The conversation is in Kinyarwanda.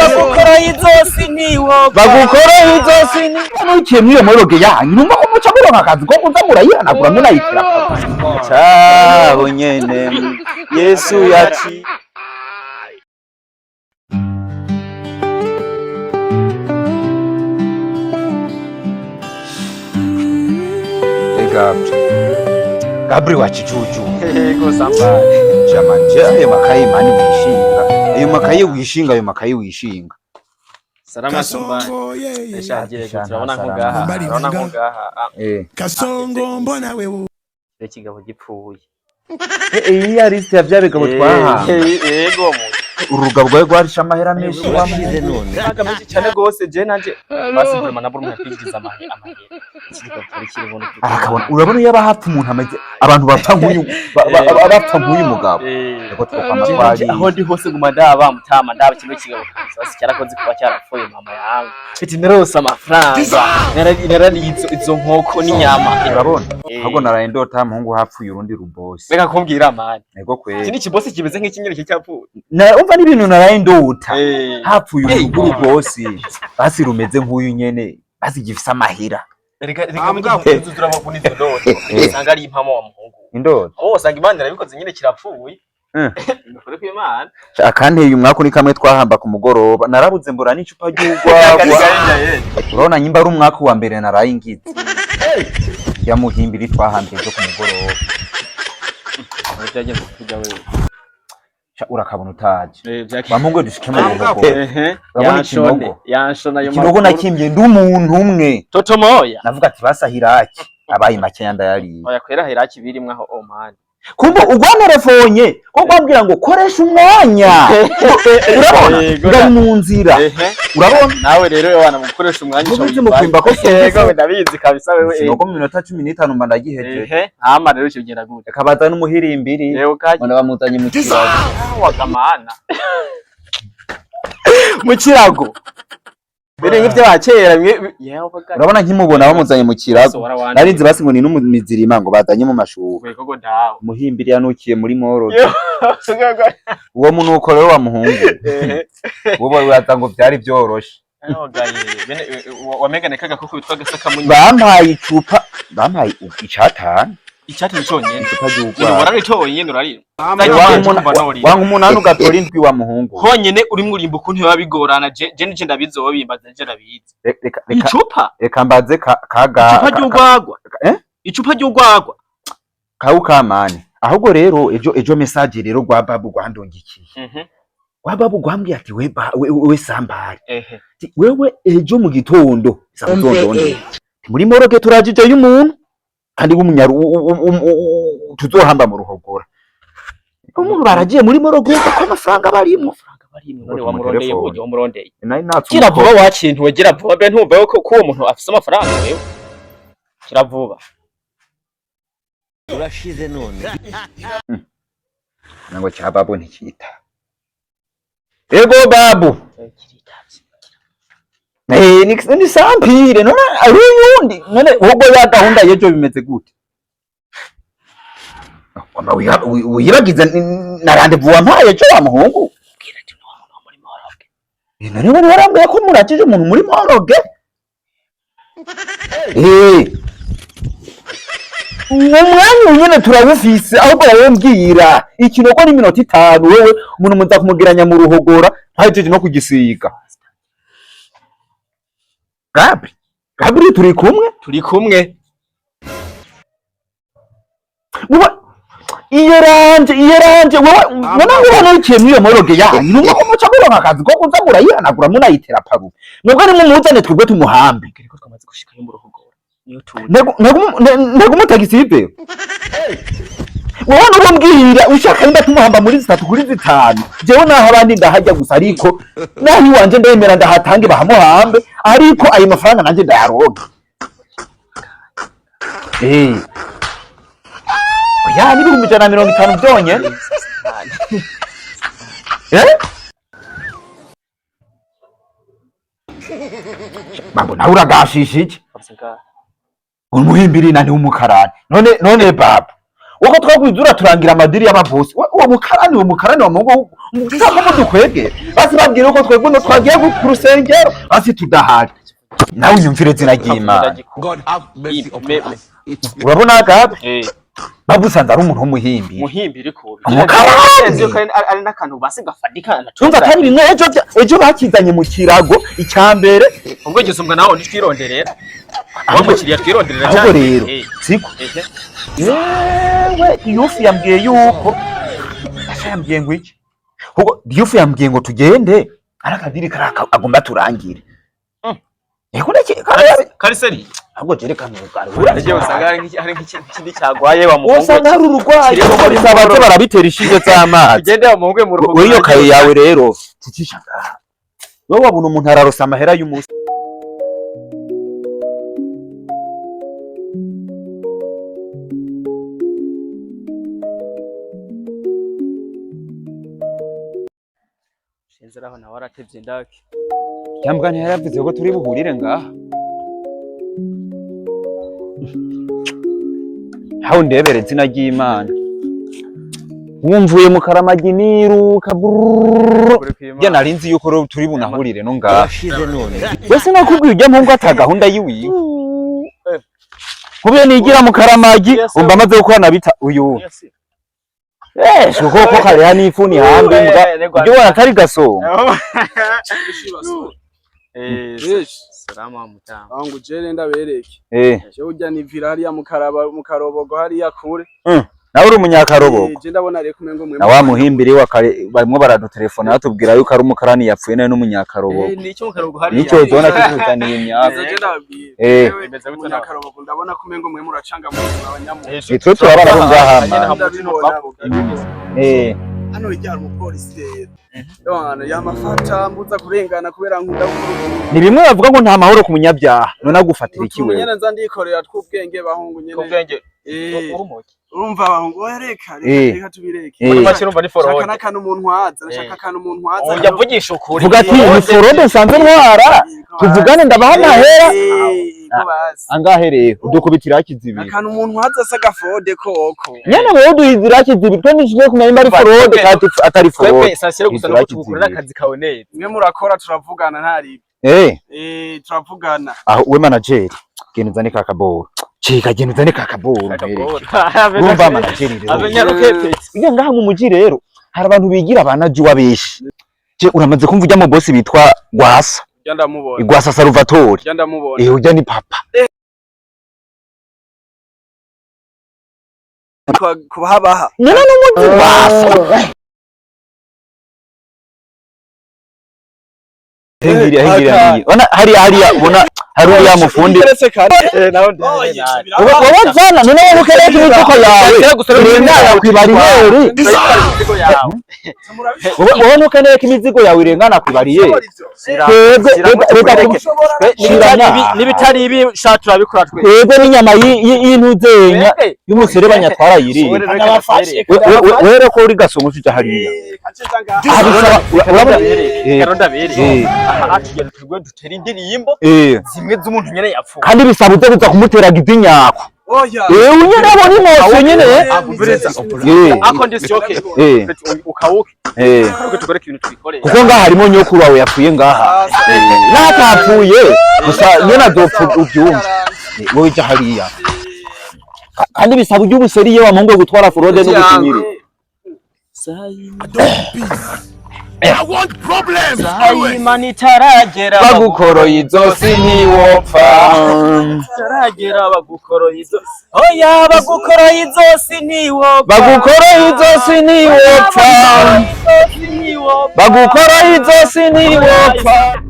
bagukora izosi niwo bagukora izosi ni nukiye mwiyo moroge yanyu numva ko muca muronka akazi ko kuza murayihanagura munayitira cabo nyene Yesu yaci Gabri wa kijuju ego samba jamanje ayo makayi mani wishinga ayo makayi wishinga salama samba eshaje turabona nkungaha Kasongo mbona wewe ekigabo gipfuye iyi ya list ya byabigabo twaha ego mu urugabo rwawe rwarisha amahera menshi wamuze none akamenshi cyane gose je nanje basi vraiment nabwo mwapigiza amahera ikigabo kiribona akabona urabona yaba hapfa umuntu ameze abantu bapfa nk'uyu mugabo yego twakwamakwari aho ndi hose guma ndaba mutama ndaba kimwe kigabo sasa cyarakoze kuba cyarapfuye mama yangu ati narose amafaranga narari izo nkoko n'inyama urabona ahubwo naraye ndota muhungu hapfuye urundi rubosi reka kumbwira amani yego kweli iki ni kibosi kimeze nk'ikinyere cyapfuye umva n'ibintu naraye ndota hapfuye urundi rubosi basi rumeze nk'uyu nyene basi gifisa amahira reka mugenzura bakunizo doto sanga ari impamo wa muhungu indoto sanga imana irabikoze nyine kirapfuye ndakore ku imana akanteye umwaka ni kamwe twahamba ku mugoroba narabuze mbura n'icupa ry'ugwagwa urabona nyimba ari umwaka wa mbere naraye ngitse ya muhimbiri twahambye cyo ku mugoroba byagenze kujya wewe urakabona utaje bamungo dushike mu rugo yanshona yo kinogo nakimbye ndi umuntu umwe toto moya navuga ati basahiraki abaye makenya ndayari oya kwera hiraki birimwe aho omani kumbe ugwanerefonye ko kwambwira ngo koresha umwanya urabona ngari mu nzira urabona nawe rero wana mukoresha umwanya cyo mukwimba ko yego ndabizi kabisa wewe sinogo mu minota 15 mba ndagiheje hama rero cyo genda gute kabaza n'umuhirimbiri bona bamuzanye mu kirago wagamana mu kirago bere nk'ibyo bakera urabona nkimubona bamuzanye mu kirago narinzi basi ngo ni n'umizirima ngo bazanye mu mashuka wego ndaho muhimbiri yanukiye muri moro uwo munuko rero wa muhungu wowe watanga byari byoroshe wamegane kaga kuko bitwa gasaka munyi bampaye icupa bampaye icatanu icyatsi cyonyene icupa ry'ugwa wararitoye nyene urari wanga umunani ugatora indwi wa muhungu honyene uri murimbo kuntu biba bigorana je nije ndabizobimbaza nje ndabizi icupa reka mbaze kaga icupa ry'ugwagwa icupa ry'ugwagwa kawukamane ahubwo rero ejo message rero gwa babu gwandongikiye wa babu gwambye ati we sambari wewe ejo mu gitondo samuzondonde muri moroge turajije y'umuntu kandi w'umunyaru tuzohamba mu ruhogora umuntu baragiye muri moroge ko amafaranga barimo none wamurondeye buje wamurondeye nari kira vuba wakintu wegera vuba be ntumva ko uwo muntu afise amafaranga wewe kira vuba urashize none nango cha babu ntikita ego babu ni sampire none ari yundi none ubwo ya gahunda yejo bimeze gute kwamba wibagiza na rendezvous wampaye cyo wa muhungu bwira ati no muntu muri moroge none warambye ko murakije umuntu muri moroge umwanya nyene turawufise ahubwo yawe mbwira ikinoko ni minota 5 wewe umuntu muza kumugiranya mu ruhogora ntajeje no kugisiga Gabri turi kumwe iyeranje wowe ubona ukiye mwiyo moroge yanyu numva ko muca muronka akazi ko kuza murayihanagura munayitera paru mwebwe ni mumuzane twebwe tumuhambe ariko twamaze gushika yo mu ruhogora niyo tu ntagumutagisibe wowe nurumbwira ushaka nda tumuhamba muri 3 kuri 5 jewe naho abandi ndahajya gusa ariko nahi wanje ndemera ndahatange bahamuhambe ariko ayo mafaranga nanje ndayaronka oya ni 150 byonye babo nawe uragashishije umuhimbiri nani w'umukarani none babo wako twagwizura turangira amadiri y'abavusi uwo mukarani wa mungu mutako mudukwege basi basi babwira uko twebwe no twagiye ku rusengero basi tudahari nawe unyumvire zina ry'Imana God have mercy upon us. urabona agabe babusanze ari umuntu w'umuhimbi ariko ari n'akantu basi gafadika tumva atari bimwe ejo bakizanye mu kirago icyambere ubwo gisumwa naho ntitwironderera abamukiriya twironderera cyane ahubwo rero siko yewe Diouf yambwiye yuko yambwiye ngo iki ubwo Diouf yambwiye ngo tugende arakadiri karaka agomba turangire yego nake kariseri ahubwo jerekana ubugaro uraje usanga hari nk'ikindi cyagwaye wa muhungu usanga hari urugwaye bisabaze barabitera ishinge z'amazi tugende wa muhungu mu rugo iyo kaye yawe rero tikishaka wowe wabona umuntu ararosa amahera y'umunsi shenzeraho nawe aratevye ndake cyambwa ntiyaravuze ko turi buhurire ngaha hawo ndebere izina ry'Imana wumvuye mu karamagi niruka bya narinzi yuko turi bunahurire no ngaha wese nakubwiye ujya mpungu atagahunda yiwiwe kubiye nigira mu karamagi umva maze gukora nabita uyu shuko kare hani ifuni hambe mbwa ujye wana atari gaso salama mutama wangu jere ndabereke je urya ni vira hariya mu karobogo hariya kure nawe uri umunyakarobogo je ndabona reko mengo mwe na wa muhimbiri wa kare barimo baradutelefona batubwira yuko ari umukarani yapfuye nawe n'umunyakarobogo nicyo mu karobogo hariya nicyo zona tukuzaniye imyaka je ndababwiye umunyakarobogo ndabona ko mengo mwe muracanga mu abanyamu twe turabara ko ngahama hano rijya umupolisi rero yamafata mbuza kurengana kubera nkunda ni bimwe bavuga ngo nta mahoro ku munyabyaha none agufatira iki wewe nyene nza ndikorera tw'ubwenge bahungu nyene ubwenge urumva bahungu reka tubireke muri make urumva ni forode shaka nakana umuntu waza nashaka kana umuntu waza ujya vugisha ukuri vuga ati ni forode nsanze ntwara tuvugane ndabaha amahera angahe rero udukubitira hakizibiri nakana umuntu waza saga forode koko nyene wewe duhizira hakizibiri twende nshije kumenya ari forode kandi atari forode wewe sasire gusa no tugukorera akazi kawe neza mwe murakora turavugana ntari turavugana aho we manager genda uzane kakaboro chika genda uzane kakaboro urumva manager rero abanyarukepe ujya ngaha mu muji rero hari abantu bigira abanaji wabeshi je uramaze kumva ujya mu boss bitwa Gwasa ndamubona Gwasa Salvatore ndamubona ujya ni papa kubaha none n'umuzi Gwasa Hengira ona hariya ubona hari uriya mufundi wowe zana none wowe ukereka imifuko yawe irengana kwibariyeri wowe nukeneka imizigo yawe irengana kwibariyeri n'ibitari ibi shatu turabikora twe twebwe n'inyama y'intuzenya y'umuserebanya twarayirinda wewe ko uri gasongo uja hariya dutera indirimbo zimwe z'umuntu nyene yapfuye kandi bisabuze kuza kumuteraga izinyako unyene abona imoso nyene akondisyoke ukawuke tukoreka ibintu twikoreye kuko ngaha harimo nyokuru wawe yapfuye ngaha nakapfuye gusa nyene azopfa ubyumva wowe ija hariya kandi bisaba ujye ubuseriye wa mungu gutwara forode no gusinyira I want problems. Imana itaragera bagukoroye izosi ntiwopfa itaragera bagukoroye izosi oya bagukoroye izosi ntiwopfa bagukoroye izosi ntiwopfa bagukoroye izosi ntiwopfa